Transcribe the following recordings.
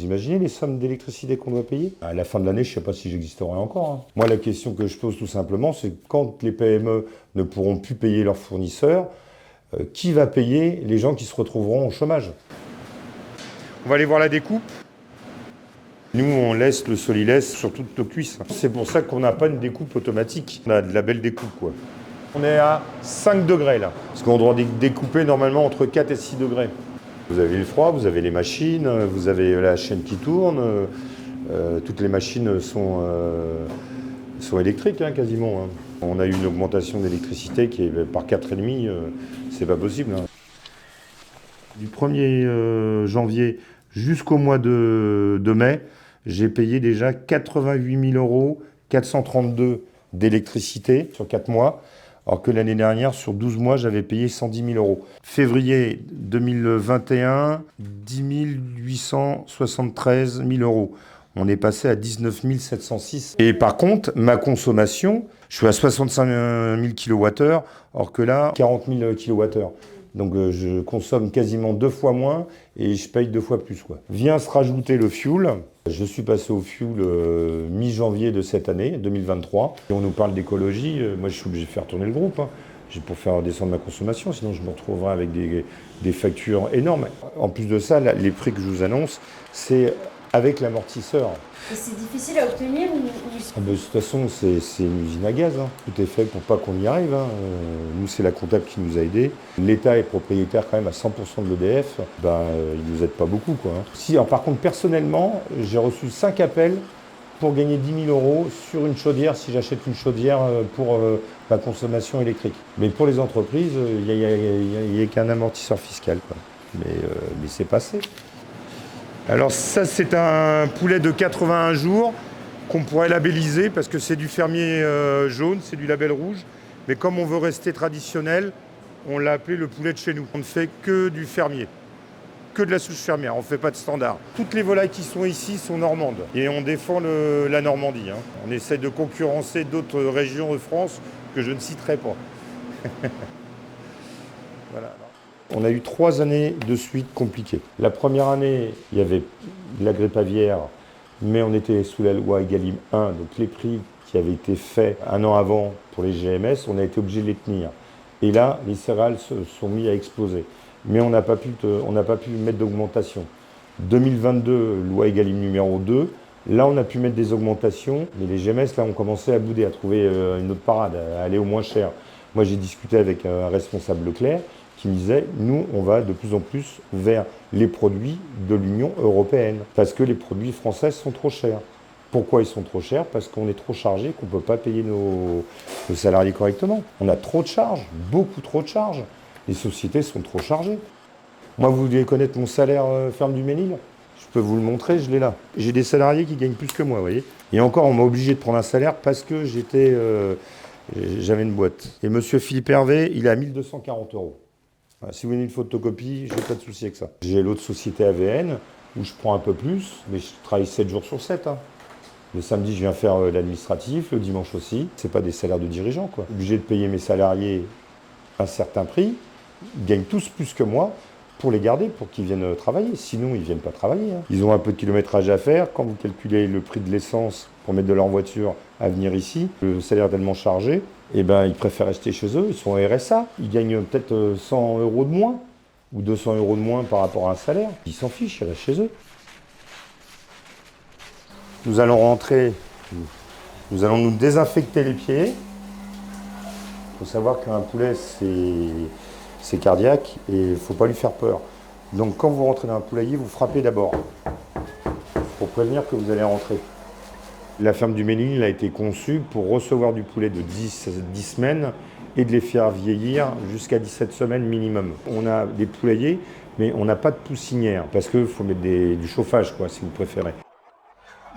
Vous imaginez les sommes d'électricité qu'on doit payer? À la fin de l'année, je ne sais pas si j'existerai encore, hein. Moi, la question que je pose tout simplement, c'est quand les PME ne pourront plus payer leurs fournisseurs, qui va payer les gens qui se retrouveront au chômage? On va aller voir la découpe. Nous, on laisse le solilès sur toutes nos cuisses. C'est pour ça qu'on n'a pas une découpe automatique. On a de la belle découpe, quoi. On est à 5 degrés, là. Parce qu'on doit découper normalement entre 4 et 6 degrés. Vous avez le froid, vous avez les machines, vous avez la chaîne qui tourne. Toutes les machines sont électriques, hein, quasiment, hein. On a eu une augmentation d'électricité qui est par 4,5, c'est pas possible, hein. Du 1er janvier jusqu'au mois de mai, j'ai payé déjà 88 000 432 € d'électricité sur 4 mois, alors que l'année dernière, sur 12 mois, j'avais payé 110 000 €. Février 2021, 10 873 000 €. On est passé à 19 706. Et par contre, ma consommation, je suis à 65 000 kWh, alors que là, 40 000 kWh. Donc je consomme quasiment 2 fois moins et je paye 2 fois plus, quoi. Vient se rajouter le fioul. Je suis passé au fioul mi-janvier de cette année, 2023. Et on nous parle d'écologie. Moi, je suis obligé de faire tourner le groupe, hein, pour faire descendre ma consommation. Sinon, je me retrouverai avec des factures énormes. En plus de ça, les prix que je vous annonce, c'est avec l'amortisseur. Et c'est difficile à obtenir ou... De toute façon, c'est une usine à gaz, hein. Tout est fait pour pas qu'on y arrive, hein. Nous, c'est la comptable qui nous a aidés. L'État est propriétaire quand même à 100% de l'EDF. Il ne nous aide pas beaucoup, quoi, hein. Si, alors, par contre, personnellement, j'ai reçu 5 appels pour gagner 10 000 € sur une chaudière si j'achète une chaudière pour ma consommation électrique. Mais pour les entreprises, il n'y a qu'un amortisseur fiscal, quoi. Mais c'est passé. Alors ça, c'est un poulet de 81 jours qu'on pourrait labelliser parce que c'est du fermier jaune, c'est du label rouge. Mais comme on veut rester traditionnel, on l'a appelé le poulet de chez nous. On ne fait que du fermier, que de la souche fermière, on ne fait pas de standard. Toutes les volailles qui sont ici sont normandes et on défend la Normandie, hein. On essaie de concurrencer d'autres régions de France que je ne citerai pas. Voilà. On a eu 3 années de suite compliquées. La première année, il y avait de la grippe aviaire, mais on était sous la loi Egalim 1, donc les prix qui avaient été faits un an avant pour les GMS, on a été obligé de les tenir. Et là, les céréales se sont mis à exploser. Mais on n'a pas pu mettre d'augmentation. 2022, loi Egalim numéro 2, là on a pu mettre des augmentations, mais les GMS, là, ont commencé à bouder, à trouver une autre parade, à aller au moins cher. Moi, j'ai discuté avec un responsable Leclerc, qui me disait, nous, on va de plus en plus vers les produits de l'Union européenne, parce que les produits français sont trop chers. Pourquoi ils sont trop chers? Parce qu'on est trop chargé, qu'on ne peut pas payer nos salariés correctement. On a trop de charges, beaucoup trop de charges. Les sociétés sont trop chargées. Moi, vous voulez connaître mon salaire ferme du Mesnil? Je peux vous le montrer, je l'ai là. J'ai des salariés qui gagnent plus que moi, vous voyez. Et encore, on m'a obligé de prendre un salaire parce que j'avais une boîte. Et monsieur Philippe Hervé, il est à 1 240 €. Si vous voulez une photocopie, je n'ai pas de souci avec ça. J'ai l'autre société AVN où je prends un peu plus, mais je travaille 7 jours sur 7, hein. Le samedi, je viens faire l'administratif, le dimanche aussi. Ce n'est pas des salaires de dirigeants, quoi. Obligé de payer mes salariés un certain prix. Ils gagnent tous plus que moi pour les garder, pour qu'ils viennent travailler. Sinon, ils ne viennent pas travailler, hein. Ils ont un peu de kilométrage à faire. Quand vous calculez le prix de l'essence pour mettre de leur voiture à venir ici, le salaire est tellement chargé, ils préfèrent rester chez eux. Ils sont au RSA. Ils gagnent peut-être 100 € de moins ou 200 € de moins par rapport à un salaire. Ils s'en fichent, ils restent chez eux. Nous allons rentrer, nous allons nous désinfecter les pieds. Il faut savoir qu'un poulet, c'est cardiaque et il ne faut pas lui faire peur. Donc quand vous rentrez dans un poulailler, vous frappez d'abord pour prévenir que vous allez rentrer. La ferme du Mesnil a été conçue pour recevoir du poulet de 10 semaines et de les faire vieillir jusqu'à 17 semaines minimum. On a des poulaillers, mais on n'a pas de poussinière parce qu'il faut mettre du chauffage, quoi, si vous préférez.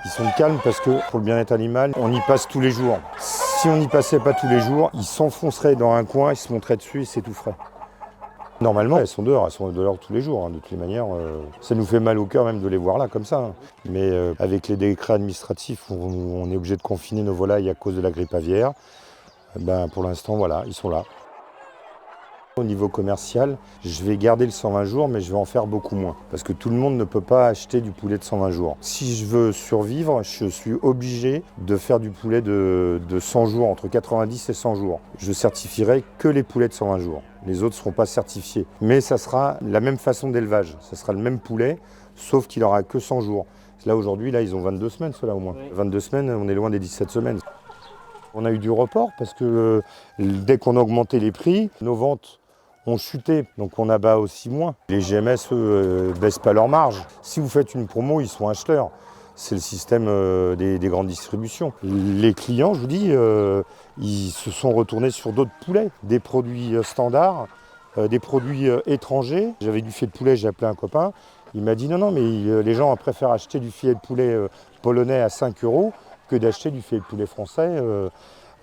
Ils sont calmes parce que pour le bien-être animal, on y passe tous les jours. Si on n'y passait pas tous les jours, ils s'enfonceraient dans un coin, ils se monteraient dessus et s'étoufferaient. Normalement, elles sont dehors tous les jours, hein, de toutes les manières. Ça nous fait mal au cœur même de les voir là, comme ça, hein. Mais avec les décrets administratifs, on est obligé de confiner nos volailles à cause de la grippe aviaire. Pour l'instant, voilà, ils sont là. Au niveau commercial, je vais garder le 120 jours, mais je vais en faire beaucoup moins. Parce que tout le monde ne peut pas acheter du poulet de 120 jours. Si je veux survivre, je suis obligé de faire du poulet de 100 jours, entre 90 et 100 jours. Je certifierai que les poulets de 120 jours. Les autres ne seront pas certifiés. Mais ça sera la même façon d'élevage. Ça sera le même poulet, sauf qu'il n'aura que 100 jours. Là, aujourd'hui, là, ils ont 22 semaines, ceux-là, au moins. Oui. 22 semaines, on est loin des 17 semaines. On a eu du report parce que dès qu'on a augmenté les prix, nos ventes ont chuté, donc on abat aussi moins. Les GMS, eux, baissent pas leur marge. Si vous faites une promo, ils sont acheteurs. C'est le système des grandes distributions. Les clients, je vous dis, ils se sont retournés sur d'autres poulets, des produits standards, des produits étrangers. J'avais du filet de poulet, j'ai appelé un copain. Il m'a dit non, mais les gens préfèrent acheter du filet de poulet polonais à 5 € que d'acheter du filet de poulet français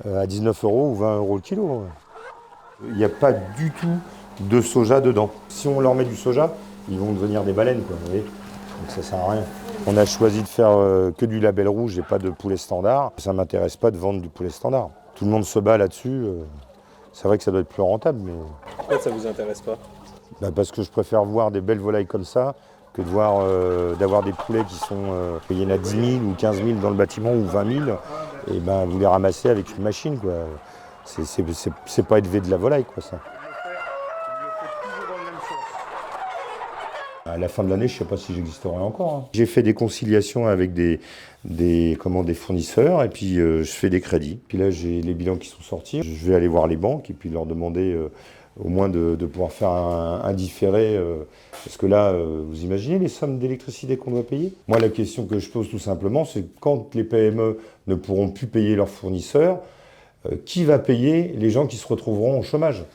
à 19 € ou 20 € le kilo. Il n'y a pas du tout de soja dedans. Si on leur met du soja, ils vont devenir des baleines, quoi, vous voyez. Donc ça sert à rien. On a choisi de faire que du label rouge et pas de poulet standard. Ça ne m'intéresse pas de vendre du poulet standard. Tout le monde se bat là-dessus. C'est vrai que ça doit être plus rentable, mais... Pourquoi ça ne vous intéresse pas ? Parce que je préfère voir des belles volailles comme ça que de voir, d'avoir des poulets qui sont... il y en a 10 000 ou 15 000 dans le bâtiment ou 20 000. Et vous les ramassez avec une machine, quoi. C'est pas élevé de la volaille, quoi, ça. À la fin de l'année, je ne sais pas si j'existerai encore. Hein. J'ai fait des conciliations avec des fournisseurs et puis je fais des crédits. Puis là, j'ai les bilans qui sont sortis. Je vais aller voir les banques et puis leur demander au moins de pouvoir faire un différé. Parce que là, vous imaginez les sommes d'électricité qu'on doit payer ? Moi, la question que je pose tout simplement, c'est quand les PME ne pourront plus payer leurs fournisseurs, qui va payer les gens qui se retrouveront au chômage ?